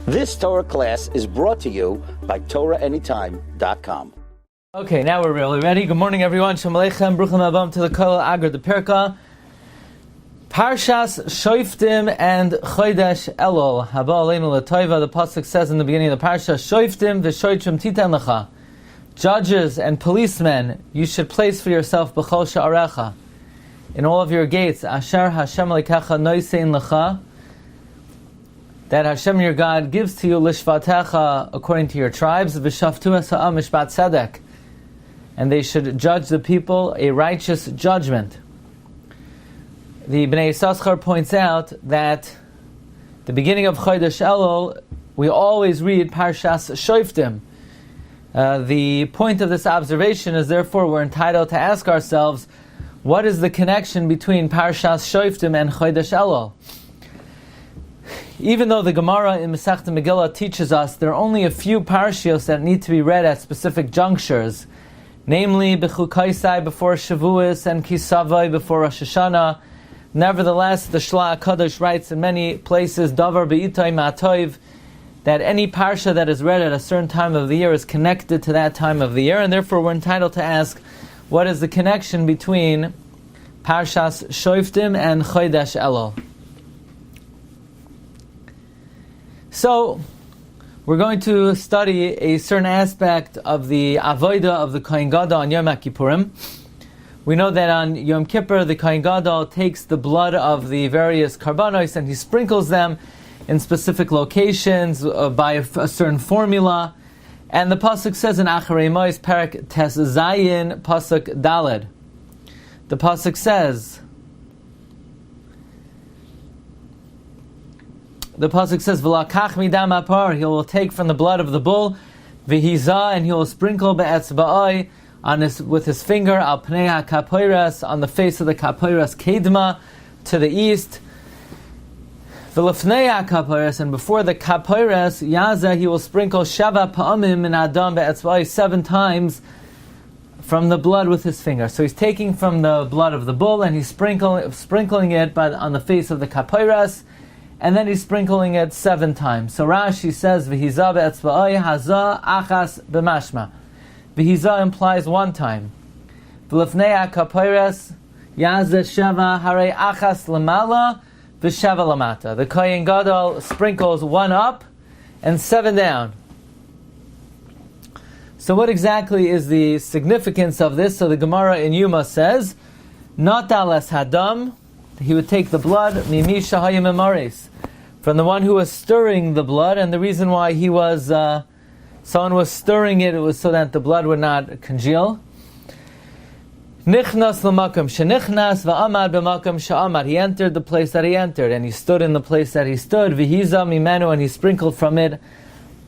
This Torah class is brought to you by TorahAnytime.com. Okay, now we're really ready. Good morning, everyone. Shalom Aleichem, Bruchim Abam to the Kol Agar the Perka. Parshas Shoftim and Chodesh Elul. Haba Aleinu L'Toiva. The pasuk says in the beginning of the Parsha, Shoftim v'Shoitrim Titan Lecha. Judges and policemen, you should place for yourself B'chol Sha'arecha, in all of your gates. Asher Hashem Lekecha Noisein Lecha, that Hashem your God gives to you lishvatecha, according to your tribes, v'shaftu ha'am mishpat tzedek, and they should judge the people a righteous judgment. The Bnei Yissaschar points out that the beginning of Chodesh Elul, we always read Parshas Shoftim. The point of this observation is, therefore, we're entitled to ask ourselves, what is the connection between Parshas Shoftim and Chodesh Elul? Even though the Gemara in Masechta Megillah teaches us there are only a few parshios that need to be read at specific junctures, namely B'chukaisai before Shavuos and Kisavai before Rosh Hashanah, nevertheless the Shla HaKadosh writes in many places, Davar Be'itay Ma'atoiv, that any parsha that is read at a certain time of the year is connected to that time of the year, and therefore we're entitled to ask, what is the connection between Parshas Shoftim and Chodesh Elul? So, we're going to study a certain aspect of the avodah of the Kohen Gadol on Yom Kippurim. We know that on Yom Kippur, the Kohen Gadol takes the blood of the various karbanos and he sprinkles them in specific locations by a certain formula. And the pasuk says in Acharei Mois, Perek Tes Zayin, pasuk Daled. The pasuk says, "V'lakach midam apar," he will take from the blood of the bull, v'hiza, and he will sprinkle be'etzba'ai with his finger al pnei ha'kapoiras, on the face of the kapoiras kedma, to the east. V'lefnei ha'kapoiras, and before the kapoiras yaza, he will sprinkle shava pa'amim min adam be'etzba'ai, 7 times from the blood with his finger. So he's taking from the blood of the bull and he's sprinkling it on the face of the kapoiras, and then he's sprinkling it 7 times. So Rashi says, "V'hiza be'etzba'ai haza achas b'mashma." V'hiza implies 1 time. V'lefnei ha'kapoiras yazeh sheva harei achas lamala v'sheva lamata. The Kohen Gadol sprinkles 1 up and 7 down. So what exactly is the significance of this? So the Gemara in Yuma says, "Natal es hadam," he would take the blood, "mimi shahayim emaris," from the one who was stirring the blood, and the reason why someone was stirring it was so that the blood would not congeal. Nichnas l'makam shenichnas va'amad b'makam sha'amad. He entered the place that he entered, and he stood in the place that he stood. V'hiza mimenu, and he sprinkled from it.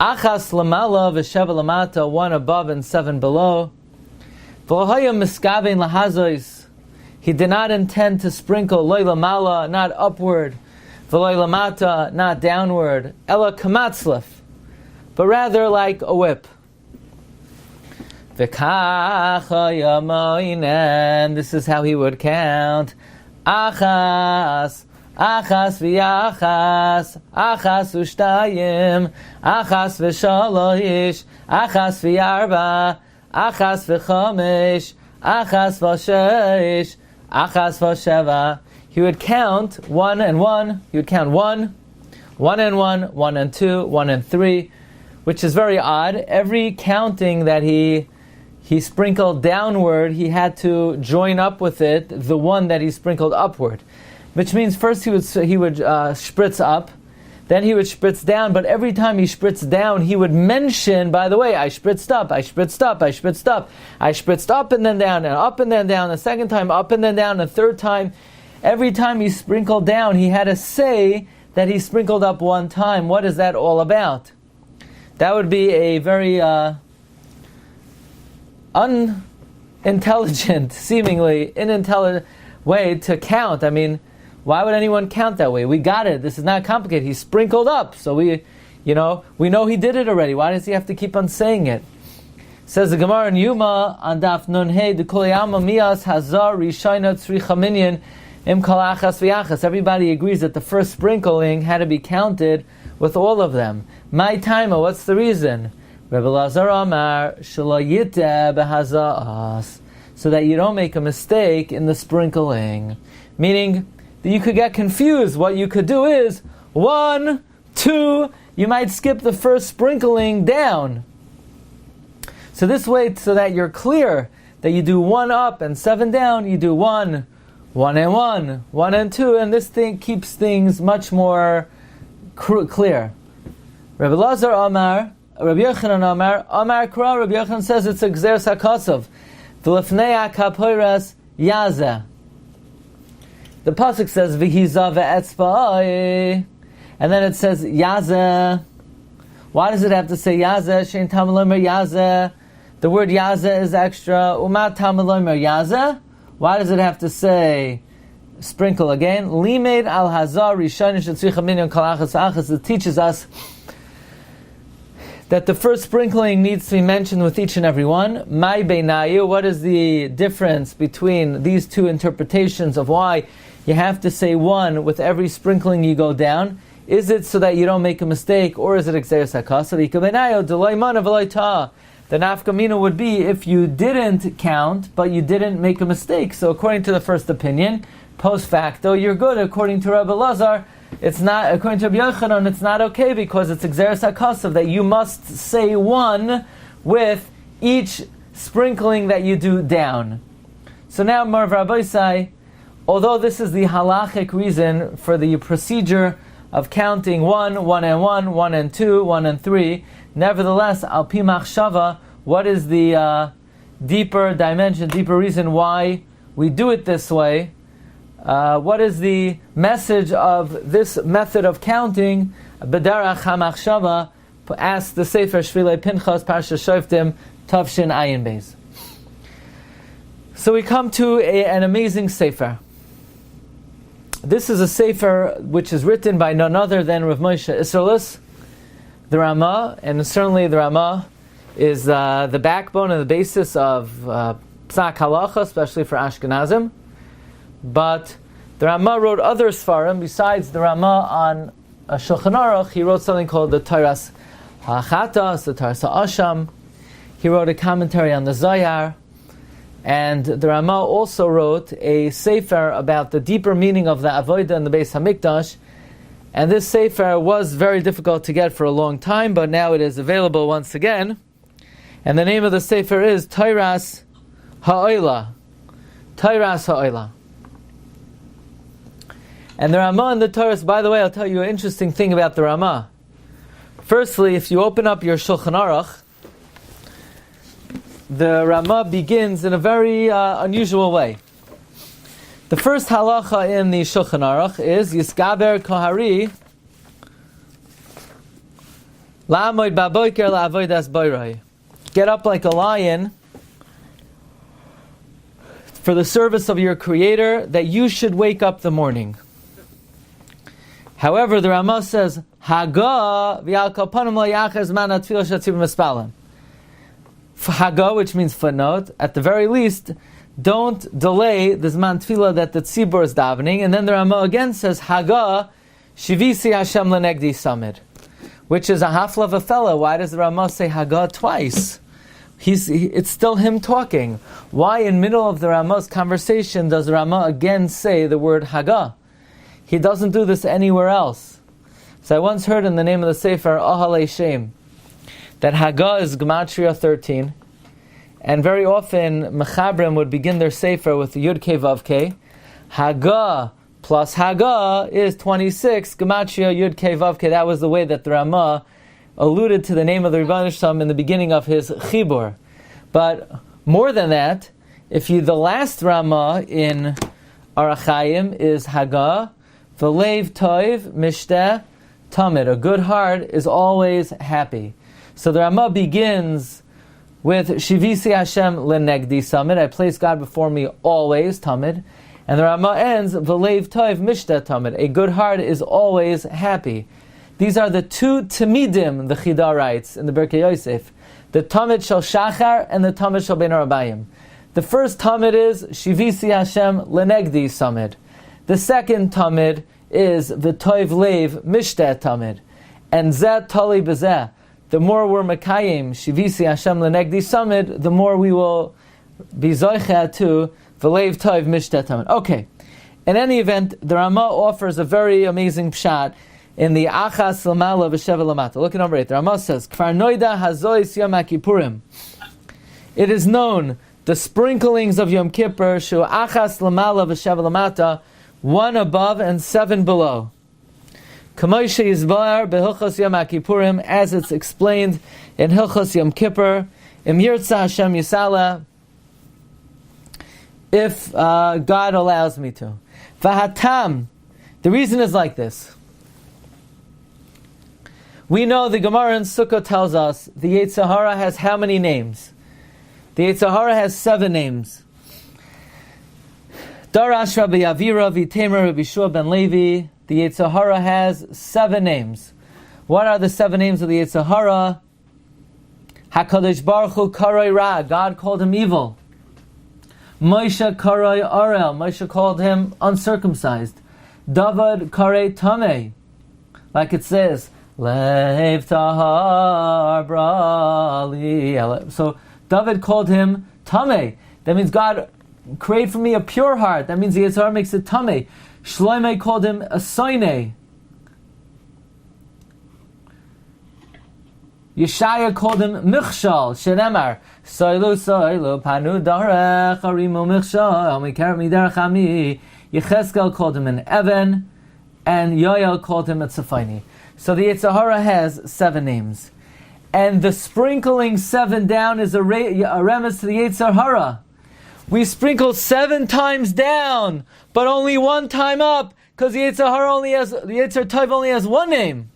Achas lamala v'sheva lamata, 1 above and 7 below. V'lohayim miskavein lahazois. He did not intend to sprinkle loy lamala, not upward, v'loy lamata, not downward, ela kamatzlef, but rather like a whip. V'kacha yamoin, and this is how he would count. Achas, achas v'yachas, achas v'shtayim, achas v'shalosh, achas v'yarba, achas v'chomesh, achas v'shesh, achas v'sheva. He would count 1 and 1. He would count 1, 1 and 1, 1 and 2, 1 and 3, which is very odd. Every counting that he sprinkled downward, he had to join up with it the one that he sprinkled upward, which means first he would spritz up, then he would spritz down. But every time he spritzed down, he would mention, by the way, I spritzed up, I spritzed up, I spritzed up, I spritzed up and then down, and up and then down. The second time, up and then down. The third time, every time he sprinkled down, he had to say that he sprinkled up 1 time. What is that all about? That would be a very unintelligent, seemingly unintelligent way to count. I mean, why would anyone count that way? We got it. This is not complicated. He sprinkled up, so we know he did it already. Why does he have to keep on saying it? Says the Gemara in Yuma on Daf Nun Hey, the Kolyama Mias Hazar Rishayna Tzricha Minyan Im Kalachas V'Yachas. Everybody agrees that the first sprinkling had to be counted with all of them. My timer, what's the reason? Rabbi Lazar Amar, Shelo yiteh behaza'as, so that you don't make a mistake in the sprinkling. Meaning that you could get confused. What you could do is 1, 2, you might skip the first sprinkling down. So this way, so that you're clear that you do 1 up and 7 down, you do 1, 1 and 1, 1 and 2, and this thing keeps things much more clear. Rabbi Lazar Amar, Rabbi Yochanan Amar, Amar Kra, Rabbi Yochanan says it's a Gzeres HaKosov. V'lefnei HaKaporas Yazeh. The pasuk says V'hiza ve'etzba'ai, and then it says Yazeh. Why does it have to say Yazeh? Shein Tamalomer Yazeh. The word Yazeh is extra. Umat Tamalomer Yazeh. Why does it have to say sprinkle again? Limed al Hazar Rishon Shetzricha Minyan Kalachas Achas. It teaches us that the first sprinkling needs to be mentioned with each and every one. My beinayu, what is the difference between these two interpretations of why you have to say 1 with every sprinkling you go down? Is it so that you don't make a mistake, or is it Gzeres HaKosov? The nafkamina would be if you didn't count, but you didn't make a mistake. So according to the first opinion, post facto, you're good. According to Rabbi Lazar, it's not. According to Rabbi Yochanan, it's not okay because it's Gzeres HaKosov that you must say 1 with each sprinkling that you do down. So now, Mar Rabbi Sai, although this is the halachic reason for the procedure of counting 1, 1 and 1, 1 and 2, 1 and 3, nevertheless, al pi machshava, what is the deeper dimension, deeper reason why we do it this way? What is the message of this method of counting? B'derach hamachshava, ask the Sefer Shvilei Pinchas, Parsha Shoftim, Tavshin Ayin Beis. So we come to an amazing Sefer. This is a Sefer which is written by none other than Rav Moshe Isserles, the Rama, and certainly the Rama is the backbone and the basis of Psak Halacha, especially for Ashkenazim. But the Rama wrote other Sfarim besides the Rama on Shulchan Aruch. He wrote something called the Toras HaChatas, the Toras HaAsham. He wrote a commentary on the Zohar. And the Rama also wrote a Sefer about the deeper meaning of the Avodah and the Beis HaMikdash. And this Sefer was very difficult to get for a long time, but now it is available once again. And the name of the Sefer is Toras HaOila. Toras HaOila. And the Rama and the Toras, by the way, I'll tell you an interesting thing about the Rama. Firstly, if you open up your Shulchan Aruch, the Rama begins in a very unusual way. The first halacha in the Shulchan Aruch is Yiskaber Kohari La'amoid Baboiker La'avodas Boiroi. Get up like a lion for the service of your Creator, that you should wake up the morning. However, the Rama says Haga v'al kalpanim la'yachaz man atfilah shatzibim espalim. Haga, which means footnote, at the very least, don't delay the Zman Tefillah that the Tzibur is davening. And then the Rama again says, Haga, Shivisi Hashem Lenegdi Samid, which is a hafla of a fellow. Why does the Rama say Haga twice? It's still him talking. Why in middle of the Rama's conversation does the Rama again say the word Haga? He doesn't do this anywhere else. So I once heard in the name of the Sefer, Ahalei Shem, that Haga is Gematria 13, and very often Mechabrim would begin their Sefer with Yud Kei Vav Kei. Haga plus Haga is 26, Gematria Yud Kei Vav Kei. That was the way that the Rama alluded to the name of the Rebbeinu Shalom in the beginning of his Chibur. But more than that, the last Rama in Arachayim is Haga, V'leiv Toiv Mishteh Tamid. A good heart is always happy. So the Rama begins with Shivisi Hashem Lenegdi Samid. I place God before me always, Tamid. And the Rama ends V'leiv Toiv Mishteh Tamid. A good heart is always happy. These are the two Tamidim, the Chida writes in the Birkei Yosef. The Tamid Shel Shachar and the Tamid Shel Ben Arabayim. The first Tamid is Shivisi Hashem Lenegdi Samid. The second Tamid is V'toiv Leiv Mishteh Tamid. And zeh tali bezeh. The more we're mekayim shivisi Hashem lenegdi samid, the more we will be zoicha to v'leiv tov mishtet. Okay. In any event, the Rama offers a very amazing pshat in the Achas Lamala v'Sheva Lamata. Look at number 8. The Rama says, Kfar noida hazois Yom Kippurim. It is known, the sprinklings of Yom Kippur, shu Achas Lamala v'Sheva Lamata, 1 above and 7 below. Kamoishe Yizbar beHilchos Yom Kippurim, as it's explained in Hilchos Yom Kippur, Im Yirtza Hashem Yisala, if God allows me to. Vahatam, the reason is like this. We know the Gemara in Sukkot tells us the Yetzer Hara has how many names? The Yetzer Hara has 7 names. Darash Rabbi Avira V'Temer Rabbi Shua ben Levi. The Yetzer Hara has 7 names. What are the 7 names of the Yetzer Hara? HaKadosh Baruch Hu Karoi Ra. God called him evil. Moshe Karoi Arel. Moshe called him uncircumcised. David Karoi Tameh. Like it says, Lev Tahar Brali. So David called him Tameh. That means God, create for me a pure heart. That means the Yetzer Hara makes it Tameh. Shloimeh called him a Soineh. Yeshaya called him Michshal, Shenemar. Soilu, Soilu, Panu Darech, Arimu Michshal, Mikar Midarech Ami. Yecheskel called him an Evan, and Yoel called him a Tzafaini. So the Yetzer Hara has 7 names. And the sprinkling 7 down is a remes to the Yetzer Hara. We sprinkle 7 times down, but only 1 time up, because the Yetzer Hara the Yetzer Tov only has 1 name.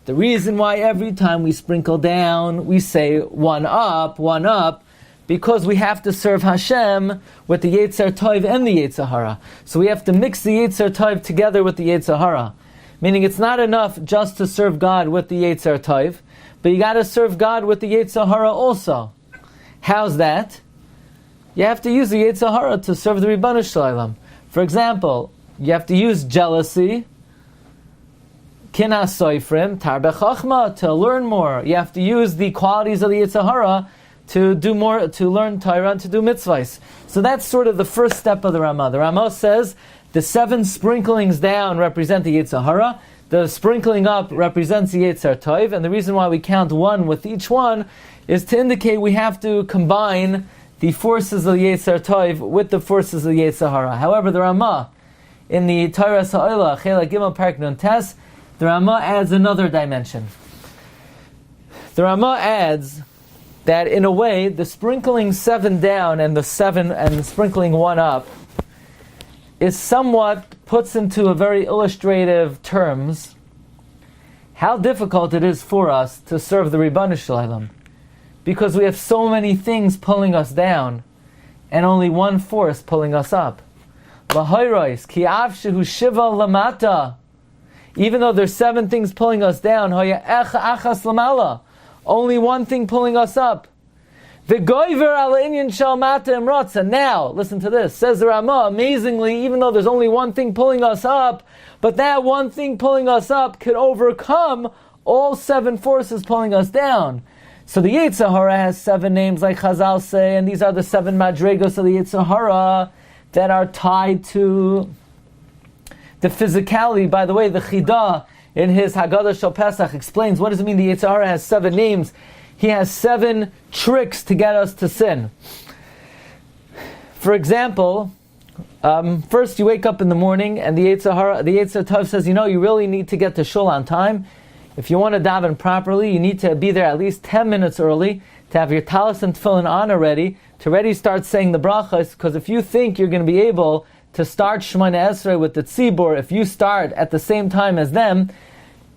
The reason why every time we sprinkle down, we say 1 up, because we have to serve Hashem with the Yetzer Tov and the Yetzer Hara. So we have to mix the Yetzer Tov together with the Yetzer Hara. Meaning it's not enough just to serve God with the Yetzer Tov, but you got to serve God with the Yetzer Hara also. How's that? You have to use the Yetzer Hara to serve the Ribbon Shalom. For example, you have to use jealousy, kinas soifrim, tarbe chachma, to learn more. You have to use the qualities of the Yetzer Hara to do more, to learn Torah and to do mitzvahs. So that's sort of the first step of the Rama. The Rama says the 7 sprinklings down represent the Yetzer Hara, the sprinkling up represents the Yetzer Tov, and the reason why we count 1 with each one is to indicate we have to combine the forces of the Yetzer Tov with the forces of the Yetzer Hara. However, the Rama, in the Torah Sa'ila, Chela Gimel Parak Nun Tes, the Rama adds another dimension. The Rama adds that in a way, the sprinkling 7 down and the sprinkling 1 up is somewhat puts into a very illustrative terms how difficult it is for us to serve the Ribbon Shalom, because we have so many things pulling us down and only 1 force pulling us up. Lahoirois, ki av shehu shiva lamata. Even though there's 7 things pulling us down, hoya echa achas lamala. Only 1 thing pulling us up. V'goiver ala inyan shal mata imratza. Now, listen to this. Says the Rama, amazingly, even though there's only 1 thing pulling us up, but that 1 thing pulling us up could overcome all 7 forces pulling us down. So the Yetzer Hara has 7 names like Chazal say, and these are the 7 madregos of the Yetzer Hara that are tied to the physicality. By the way, the Chidah in his Haggadah Shal Pesach explains what does it mean the Yetzer Hara has 7 names. He has 7 tricks to get us to sin. For example, first you wake up in the morning and the Yetzer Tov says, you really need to get to shul on time. If you want to daven properly, you need to be there at least 10 minutes early, to have your talis and tefillin on already, to already start saying the brachas, because if you think you're going to be able to start Shemona Esrei with the tzibur, if you start at the same time as them,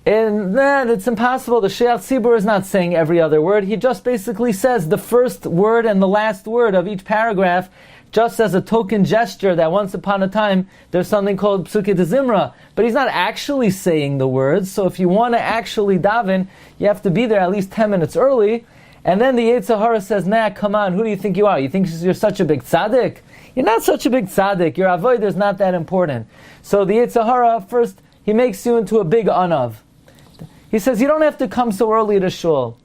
and then it's impossible. The Sheach Tzibur is not saying every other word. He just basically says the first word and the last word of each paragraph, just as a token gesture that once upon a time there's something called Psukei de Zimra. But he's not actually saying the words. So if you want to actually daven, you have to be there at least 10 minutes early. And then the Yetzer Hara says, nah, come on, who do you think you are? You think you're such a big tzaddik? You're not such a big tzaddik. Your avodah is not that important. So the Yetzer Hara, first, he makes you into a big anav. He says, you don't have to come so early to shul.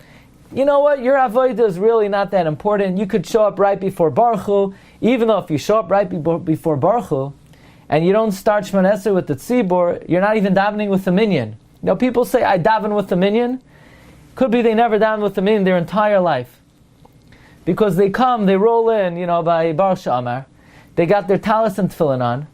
You know what? Your avodah is really not that important. You could show up right before Baruch Hu, even though if you show up right before Baruch Hu, and you don't start Shemon Esrei with the tzibur, you're not even davening with the minyan. You know, people say, I daven with the minyan. Could be they never daven with the minyan their entire life. Because they come, they roll in, by Baruch She'amar. They got their talis and tefillin on.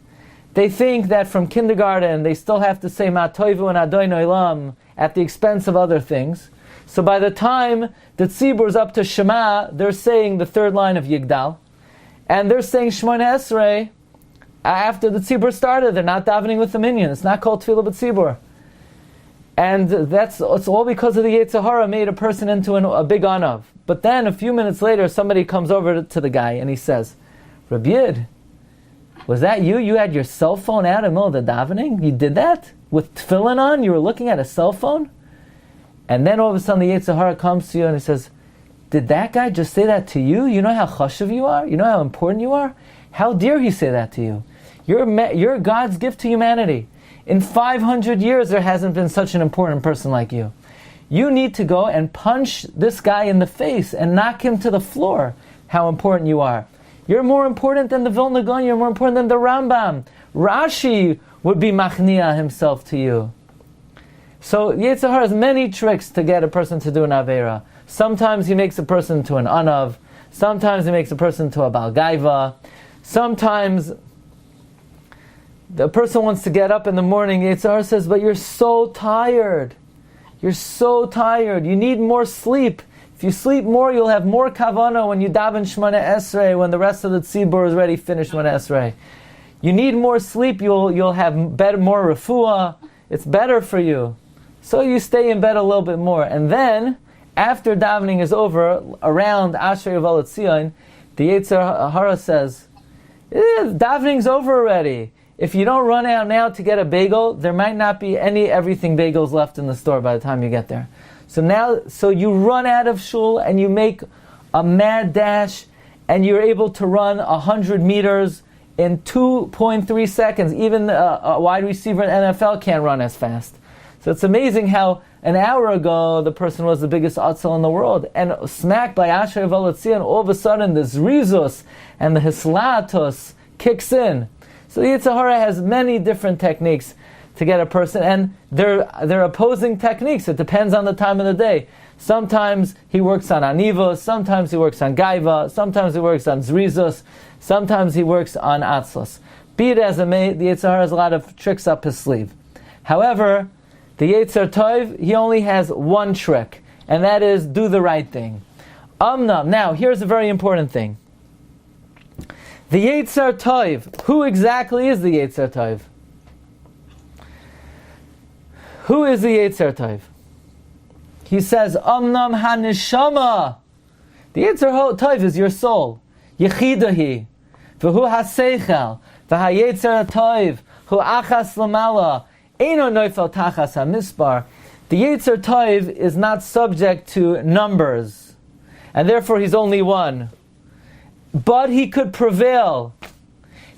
They think that from kindergarten they still have to say Ma Toivu and Adonai Olam at the expense of other things. So by the time the tzibur is up to Shema, they're saying the third line of Yigdal. And they're saying Shemona Esrei after the tzibur started. They're not davening with the minyan. It's not called Tefillah B'tzibur. And it's all because of the Yetzer Hara made a person into a big anav. But then a few minutes later, somebody comes over to the guy and he says, Rabbi Yid, was that you? You had your cell phone out in the middle of the davening? You did that? With tefillin on? You were looking at a cell phone? And then all of a sudden the Yetzer Hara comes to you and he says, did that guy just say that to you? You know how chashuv you are? You know how important you are? How dare he say that to you? You're God's gift to humanity. In 500 years there hasn't been such an important person like you. You need to go and punch this guy in the face and knock him to the floor. How important you are. You're more important than the Vilna Gaon. You're more important than the Rambam. Rashi would be machnia himself to you. So Yetzer Hara has many tricks to get a person to do an Aveira. Sometimes he makes a person to an Anav. Sometimes he makes a person to a Baal Gaiva. Sometimes the person wants to get up in the morning. Yetzer Hara says, but you're so tired. You're so tired. You need more sleep. If you sleep more, you'll have more kavanah when you daven Shemona Esrei, when the rest of the tzibur is already finished Shemona Esrei. You need more sleep. You'll have more refuah. It's better for you. So you stay in bed a little bit more. And then, after davening is over, around Asher Yeval Tzion, the Yetzer Hara says, davening's over already. If you don't run out now to get a bagel, there might not be everything bagels left in the store by the time you get there. So you run out of shul and you make a mad dash and you're able to run 100 meters in 2.3 seconds. Even a wide receiver in NFL can't run as fast. So it's amazing how an hour ago the person was the biggest atzel in the world, and smack by Asher Yeval all of a sudden the zrizus and the hislatos kicks in. So the Yetzer Hara has many different techniques to get a person, and they're opposing techniques. It depends on the time of the day. Sometimes he works on anivos, sometimes he works on gaiva, sometimes he works on zrizus, sometimes he works on atzlos. Be it as it may, the Yetzer Hara has a lot of tricks up his sleeve. However, the Yetzer Tov, he only has one trick, and that is do the right thing. Now, here's a very important thing. The Yetzer Tov, who exactly is the Yetzer Tov? Who is the Yetzer Tov? He says, Amnam hanishama. The Yetzer Tov is your soul. Yechidahi. V'hu haseichel. V'hayetzer Tov. Hu achas lamala. Eino noifel tachas hamisbar. The Yetzer Tov is not subject to numbers. And therefore he's only one. But he could prevail.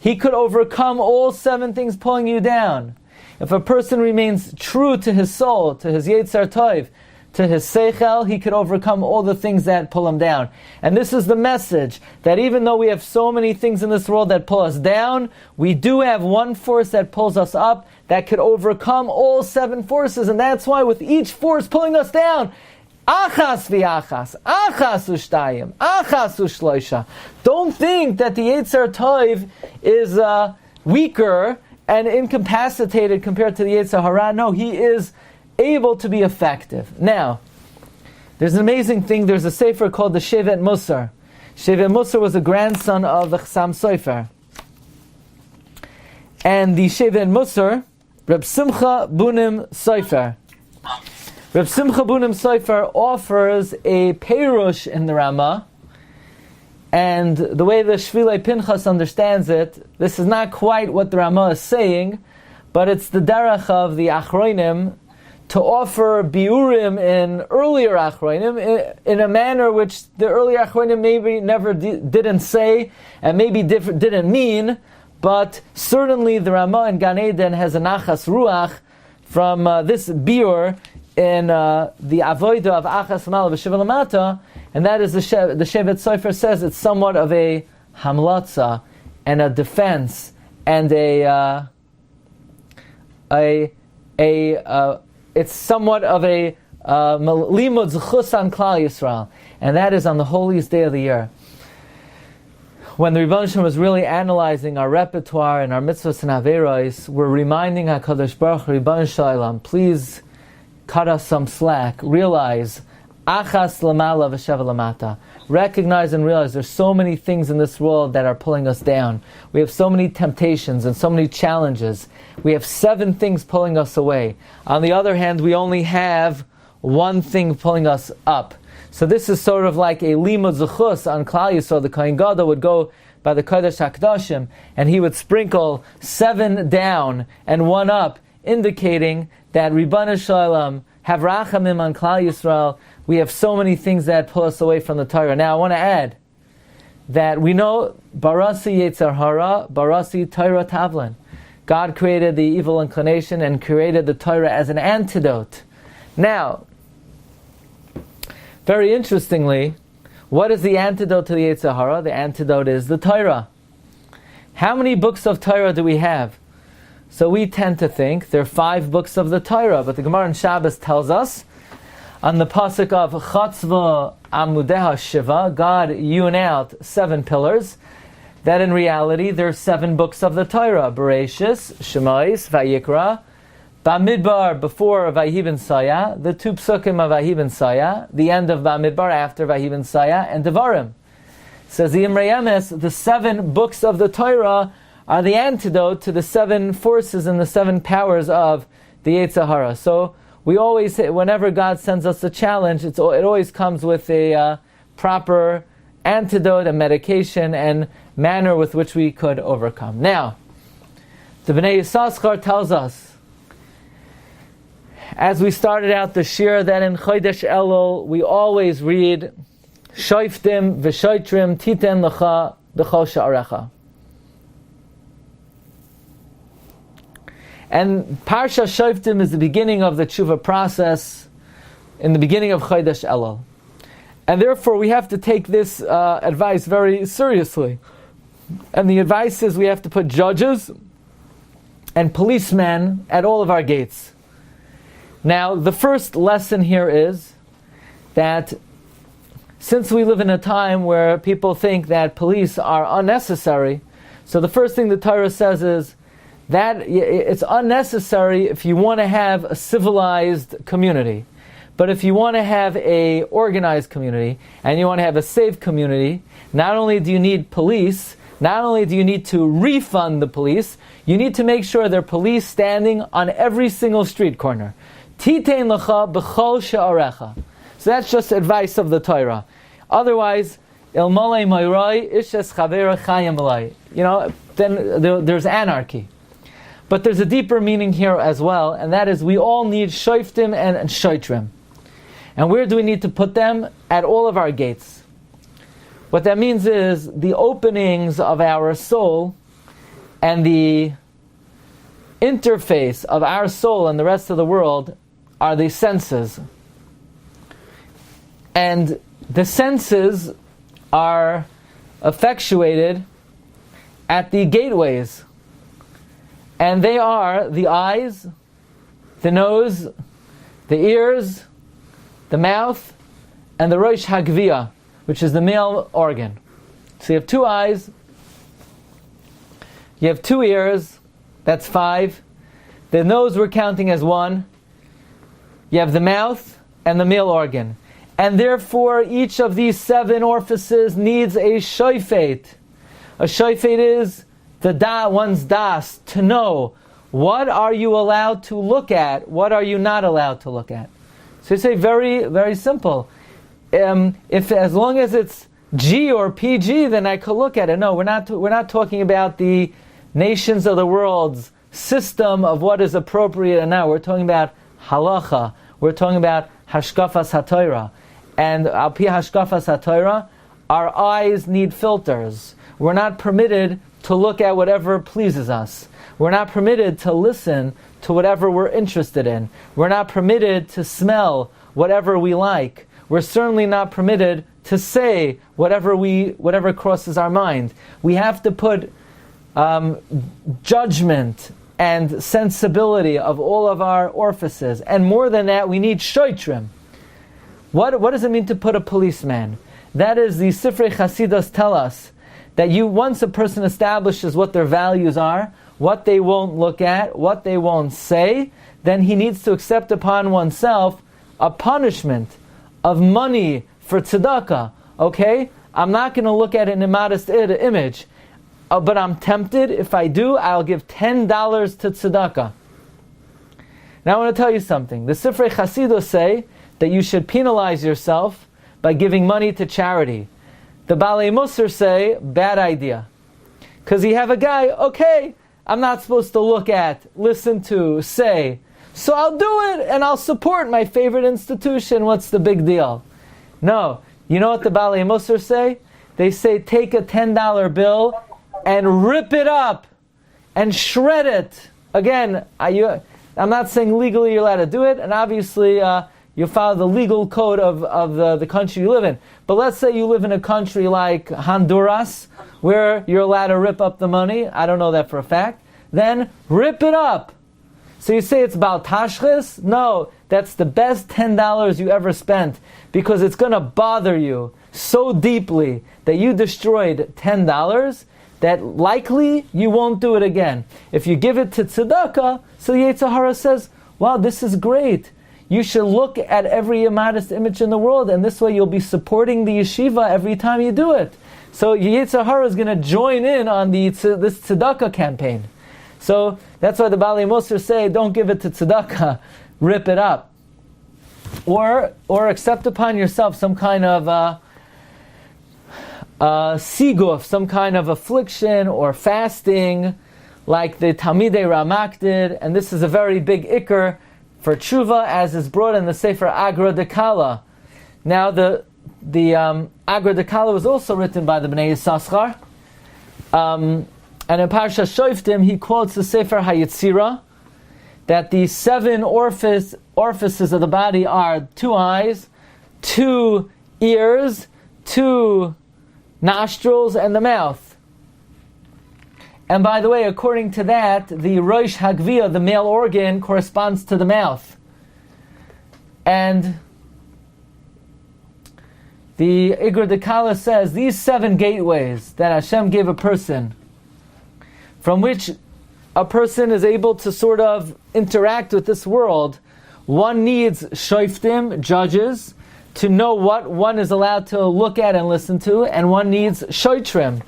He could overcome all 7 things pulling you down. If a person remains true to his soul, to his Yetzer Tov, to his Seichel, he could overcome all the things that pull him down. And this is the message, that even though we have so many things in this world that pull us down, we do have one force that pulls us up, that could overcome all 7 forces. And that's why with each force pulling us down, Achas v'achas, achas u'shtayim, achas u'shloisha. Don't think that the Yetzer Tov is weaker and incapacitated compared to the Yetzer Hara. No, he is able to be effective. Now, there's an amazing thing. There's a sefer called the Shevet Musar. Shevet Musar was a grandson of the Chassam Sofer. And the Shevet Musar, Reb Simcha Bunim Sofer. Reb Simcha Bunim Sofer offers a Perush in the Rama, and the way the Shvilei Pinchas understands it, this is not quite what the Rama is saying, but it's the derech of the Achronim to offer biurim in earlier achronim in a manner which the earlier achronim maybe never didn't say and maybe didn't mean, but certainly the Rama in Gan Eden has a nachas ruach from this biur in the avodah of achas mal v'shiva lamata, and that is the Shevet Sofer says it's somewhat of a hamlatza and a defense and it's somewhat of a limud zechus on Klal Yisrael, and that is on the holiest day of the year, when the Rebbeinu Shem was really analyzing our repertoire and our mitzvahs and averos. We're reminding HaKadosh Baruch Hu, Rebbeinu Shalom, please cut us some slack. Realize, achas lamala v'sheva lamata. Recognize and realize there's so many things in this world that are pulling us down. We have so many temptations and so many challenges. We have 7 things pulling us away. On the other hand, we only have 1 thing pulling us up. So this is sort of like a limud zechus on Klal Yisrael. The Kohen Gadol would go by the Kodesh HaKadoshim and he would sprinkle 7 down and 1 up, indicating that Ribbana Shalom have rachamim on Klal Yisrael. We have so many things that pull us away from the Torah. Now I want to add that we know barasi yetzer hara, barasi Torah tavlin. God created the evil inclination and created the Torah as an antidote. Now, very interestingly, what is the antidote to the yetzer hara? The antidote is the Torah. How many books of Torah do we have? So we tend to think there are 5 books of the Torah, but the Gemara in Shabbos tells us on the pasuk of Chatzva Amudeha Shiva, God hewn out 7 pillars, that in reality there are 7 books of the Torah: Bereshis, Shemais, Vayikra, Bamidbar before Vayiben Saya, the 2 psukim of Vayiben Saya, the end of Bamidbar after Vayiben Saya, and Devarim. Says the Imrei Emes, the 7 books of the Torah are the antidote to the 7 forces and the 7 powers of the yetzer hara. So we always say, whenever God sends us a challenge, it always comes with a proper antidote and medication and manner with which we could overcome. Now, the Bnei Yissaschar tells us, as we started out the shiur, that in Chodesh Elul we always read Shoftim v'shoitrim titen lecha b'chol sha'arecha. And Parsha Shoftim is the beginning of the tshuva process, in the beginning of Chodesh Elul. And therefore we have to take this advice very seriously. And the advice is we have to put judges and policemen at all of our gates. Now, the first lesson here is that since we live in a time where people think that police are unnecessary, so the first thing the Torah says is that it's unnecessary if you want to have a civilized community. But if you want to have a organized community, and you want to have a safe community, not only do you need police, not only do you need to refund the police, you need to make sure there are police standing on every single street corner. Titein lecha b'chol she'arecha. So that's just advice of the Torah. Otherwise, ilmalei mayroi ishes chavera chayim alai. Then there's anarchy. But there's a deeper meaning here as well, and that is we all need shoftim and shoitrim. And where do we need to put them? At all of our gates. What that means is the openings of our soul and the interface of our soul and the rest of the world are the senses. And the senses are effectuated at the gateways. And they are the eyes, the nose, the ears, the mouth, and the Rosh Hagviyah, which is the male organ. So you have 2 eyes, you have 2 ears, that's 5. The nose we're counting as 1. You have the mouth and the male organ. And therefore each of these 7 orifices needs a shofet. A shofet is one's das, to know what are you allowed to look at, what are you not allowed to look at. So you say very, very simple. If as long as it's G or PG, then I could look at it. No, we're not talking about the nations of the world's system of what is appropriate and not. We're talking about halacha. We're talking about hashkafas haTorah. And al pi hashkafas haTorah, our eyes need filters. We're not permitted to look at whatever pleases us. We're not permitted to listen to whatever we're interested in. We're not permitted to smell whatever we like. We're certainly not permitted to say whatever crosses our mind. We have to put judgment and sensibility of all of our orifices. And more than that, we need shoitrim. What does it mean to put a policeman? That is, the Sifrei Chasidus tell us that once a person establishes what their values are, what they won't look at, what they won't say, then he needs to accept upon oneself a punishment of money for tzedakah. Okay? I'm not going to look at an immodest image, but I'm tempted. If I do, I'll give $10 to tzedakah. Now I want to tell you something. The Sifrei Chasidus say that you should penalize yourself by giving money to charity. The Balei Musar say, bad idea. Because you have a guy, okay, I'm not supposed to look at, listen to, say, so I'll do it and I'll support my favorite institution. What's the big deal? No. You know what the Balei Musar say? They say take a $10 bill and rip it up and shred it. Again, I'm not saying legally you're allowed to do it, and obviously you follow the legal code of the country you live in. But let's say you live in a country like Honduras, where you're allowed to rip up the money. I don't know that for a fact. Then rip it up. So you say it's about tashchis? No, that's the best $10 you ever spent, because it's going to bother you so deeply that you destroyed $10 that likely you won't do it again. If you give it to tzedakah, so Yetzer Hara says, wow, this is great. You should look at every immodest image in the world, and this way you'll be supporting the yeshiva every time you do it. So Yetzer Hara is going to join in on this tzedakah campaign. So that's why the Balei Musar say, don't give it to tzedakah, rip it up. Or accept upon yourself some kind of siguf, some kind of affliction or fasting, like the Talmidei Ramak did, and this is a very big ikr for tshuva, as is brought in the Sefer Agra de Kala. Now the Agra de Kala was also written by the Bnei Yissaschar, and in Parsha Shoftim he quotes the Sefer HaYetzirah, that the 7 orifices of the body are 2 eyes, 2 ears, 2 nostrils, and the mouth. And by the way, according to that, the Rosh Hagviyah, the male organ, corresponds to the mouth. And the Igur de Kala says, these 7 gateways that Hashem gave a person, from which a person is able to sort of interact with this world, one needs Shoftim, judges, to know what one is allowed to look at and listen to, and one needs Shoitrim,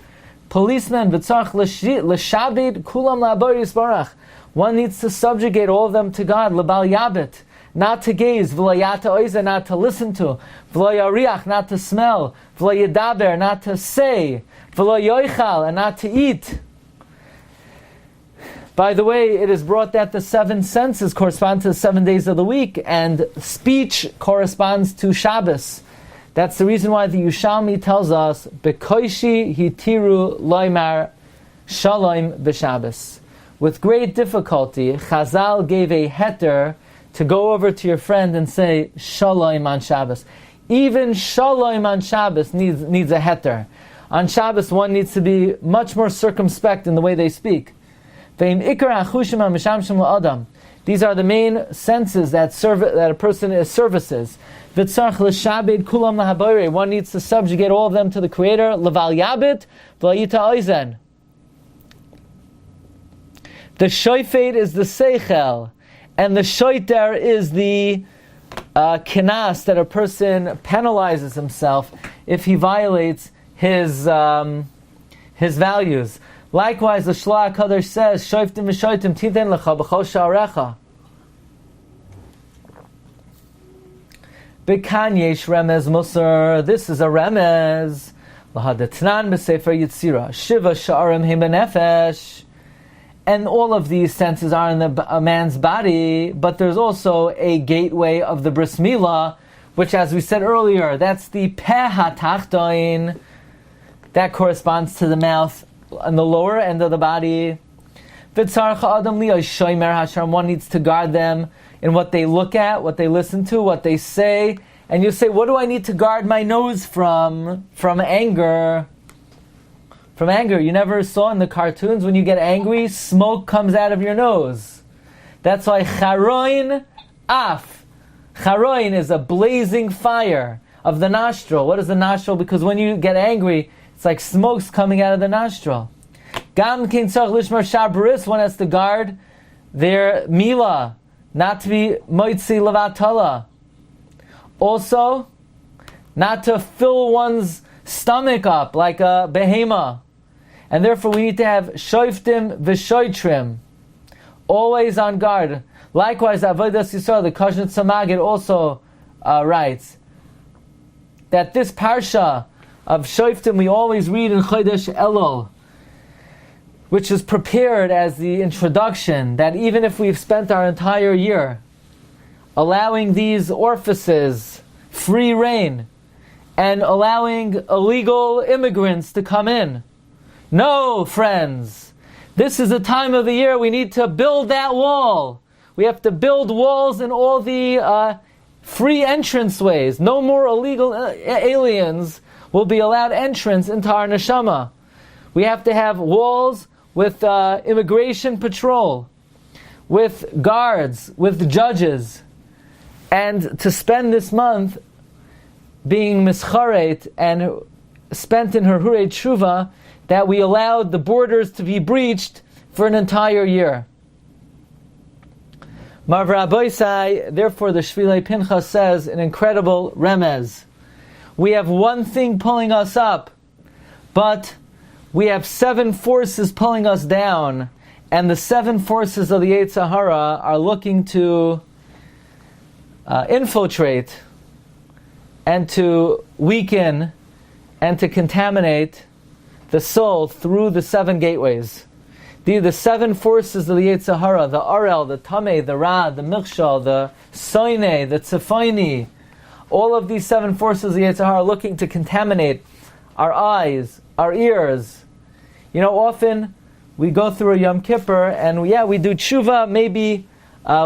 policemen, v'tzarch l'shabed kulam la'abor yisbarach. One needs to subjugate all of them to God, l'bal yabit, not to gaze, v'layata oiza, not to listen to, v'layariach, not to smell, v'layedaber, not to say, v'layoichal, and not to eat. By the way, it is brought that the 7 senses correspond to the 7 days of the week, and speech corresponds to Shabbos. That's the reason why the Yushalmi tells us, Bekoishi hitiru loimar shalom b'Shabbos. With great difficulty, Chazal gave a heter to go over to your friend and say, Shalom on Shabbos. Even Shalom on Shabbos needs a heter. On Shabbos, one needs to be much more circumspect in the way they speak. These are the main senses that a person is services. One needs to subjugate all of them to the Creator. The shoifet is the seichel, and the shoiter is the kinas, that a person penalizes himself if he violates his values. Likewise, the Shloah HaKadosh says, Shoftim v'shoitim titen lecha b'chol sha'arecha. B'kan yesh remez musar. This is a remez. Lahadetnan b'sefer Yitzira. Shiva sha'arim him b'nefesh. And all of these senses are in a man's body, but there's also a gateway of the bris milah, which, as we said earlier, that's the peh hatachtoin. That corresponds to the mouth on the lower end of the body. One needs to guard them in what they look at, what they listen to, what they say. And you say, what do I need to guard my nose from? From anger. From anger. You never saw in the cartoons, when you get angry, smoke comes out of your nose. That's why charoin af. Charoin is a blazing fire of the nostril. What is the nostril? Because when you get angry, it's like smoke's coming out of the nostril. Gam kin tzarich lishmar sharpens. One has to guard their milah, not to be moitzi levatala. Also, not to fill one's stomach up like a behema. And therefore we need to have shoftim v'shoitrim, always on guard. Likewise, Avodas Yisrael, the Machon Maggid also writes that this Parsha of Shoftim we always read in Chodesh Elul, which is prepared as the introduction, that even if we've spent our entire year allowing these orifices free reign and allowing illegal immigrants to come in, no, friends, this is the time of the year we need to build that wall. We have to build walls in all the free entranceways. No more illegal aliens will be allowed entrance into our neshama. We have to have walls with immigration patrol, with guards, with judges. And to spend this month being mischaret and spent in her Hurei Tshuva, that we allowed the borders to be breached for an entire year. Marv Rabbeisai, therefore the Shvilei Pinchas says an incredible remez. We have one thing pulling us up, but we have 7 forces pulling us down, and the 7 forces of the Yetzer Hara are looking to infiltrate and to weaken and to contaminate the soul through the 7 gateways. The 7 forces of the Yetzer Hara, the Arel, the Tameh, the Ra, the Milchshal, the Soine, the Tzefaini, all of these 7 forces of the Yetzer Hara are looking to contaminate our eyes, our ears. You know, often we go through a Yom Kippur and we do tshuva, maybe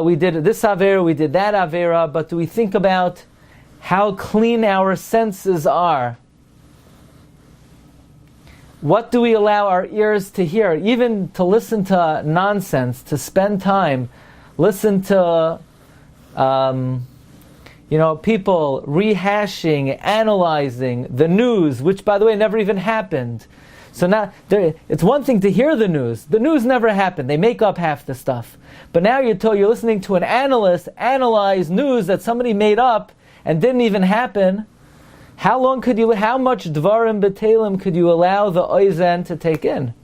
we did this avera, we did that avera, but do we think about how clean our senses are? What do we allow our ears to hear? Even to listen to nonsense, to spend time, listen to people rehashing, analyzing the news, which, by the way, never even happened. So now, it's one thing to hear the news. The news never happened. They make up half the stuff. But now you're listening to an analyst analyze news that somebody made up and didn't even happen. How much dvarim b'telim could you allow the oizen to take in?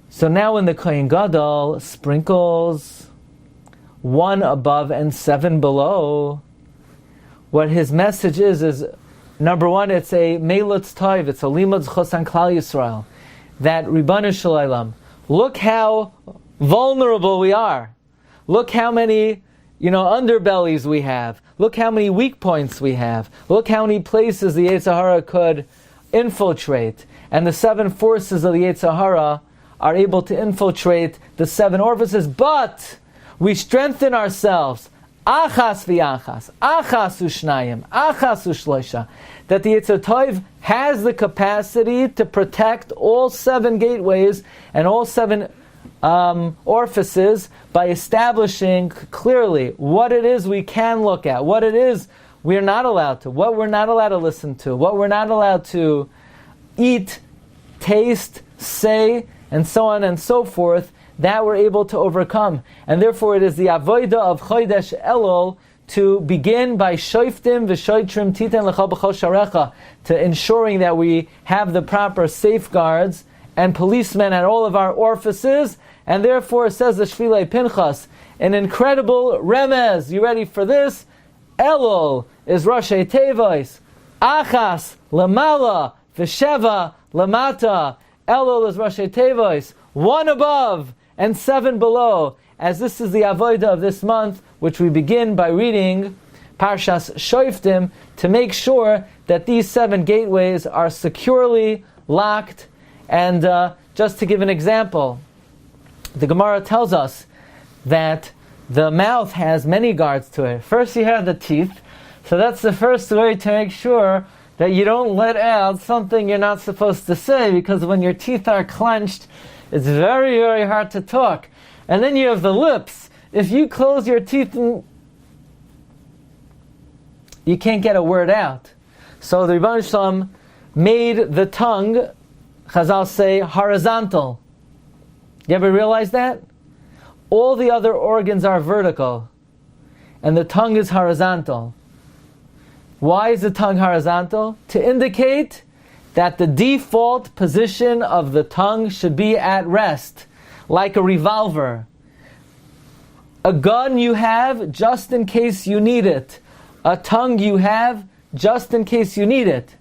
So now when the Kohen Gadol sprinkles 1 above and 7 below, what his message is number 1, it's a meilutz toiv, it's a limud zchus on Klal Yisrael, that Ribbanu Shel Olam, look how vulnerable we are. Look how many underbellies we have. Look how many weak points we have. Look how many places the Yetzer Hara could infiltrate. And the 7 forces of the Yetzer Hara are able to infiltrate the 7 orifices, but we strengthen ourselves. Achas v'achas, achas u'shnayim, achas u'shloisha. That the Yetzer Tov has the capacity to protect all 7 gateways and all 7 orifices by establishing clearly what it is we can look at, what it is we're not allowed to, what we're not allowed to listen to, what we're not allowed to eat, taste, say, and so on and so forth, that we're able to overcome. And therefore it is the avodah of Chodesh Elul to begin by Shoftim v'shoitrim titen l'chal b'chol sharecha, to ensuring that we have the proper safeguards and policemen at all of our orifices. And therefore, says the Shvilei Pinchas, an incredible remez. You ready for this? Elul is Roshei Teivos, Achas lamala v'sheva lamata. Elul is Roshei Teivos, 1 above and 7 below, as this is the avodah of this month, which we begin by reading Parshas Shoftim to make sure that these 7 gateways are securely locked. And just to give an example, the Gemara tells us that the mouth has many guards to it. First you have the teeth, so that's the first way to make sure that you don't let out something you're not supposed to say, because when your teeth are clenched, it's very, very hard to talk. And then you have the lips. If you close your teeth, you can't get a word out. So the Rebbeinu Shalom made the tongue, Chazal say, horizontal. You ever realize that? All the other organs are vertical, and the tongue is horizontal. Why is the tongue horizontal? To indicate that the default position of the tongue should be at rest, like a revolver. A gun you have just in case you need it. A tongue you have just in case you need it.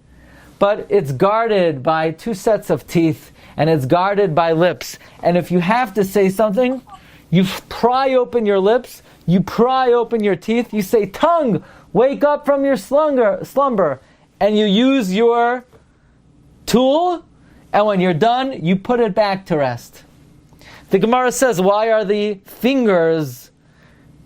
But it's guarded by 2 sets of teeth, and it's guarded by lips. And if you have to say something, you pry open your lips, you pry open your teeth, you say, tongue, wake up from your slumber, and you use your tool, and when you're done, you put it back to rest. The Gemara says, why are the fingers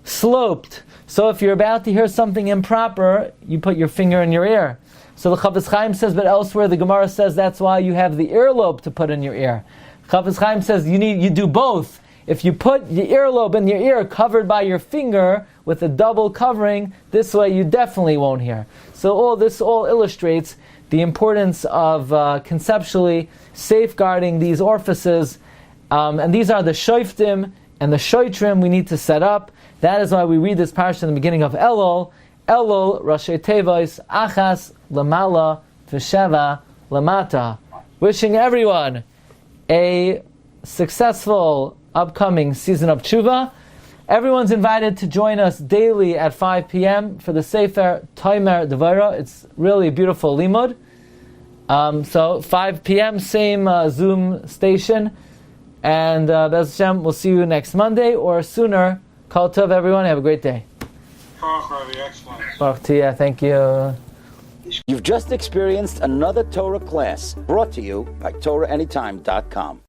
sloped? So if you're about to hear something improper, you put your finger in your ear. So the Chafetz Chaim says, but elsewhere the Gemara says that's why you have the earlobe to put in your ear. Chafetz Chaim says you do both. If you put the earlobe in your ear covered by your finger with a double covering, this way you definitely won't hear. So all this illustrates the importance of conceptually safeguarding these orifices. And these are the Shoftim and the Shoitrim we need to set up. That is why we read this parsha in the beginning of Elul. Elul, Rashi Tevos, Achas, Lamala, V'Sheva, Lamata. Wishing everyone a successful upcoming season of Tshuva. Everyone's invited to join us daily at 5 p.m. for the Sefer Toimer Devara. It's really a beautiful limud. So 5 p.m., same Zoom station. And Bez Hashem, we'll see you next Monday or sooner. Kol Tov, everyone. Have a great day. Excellent. Thank you. You've just experienced another Torah class brought to you by TorahAnytime.com.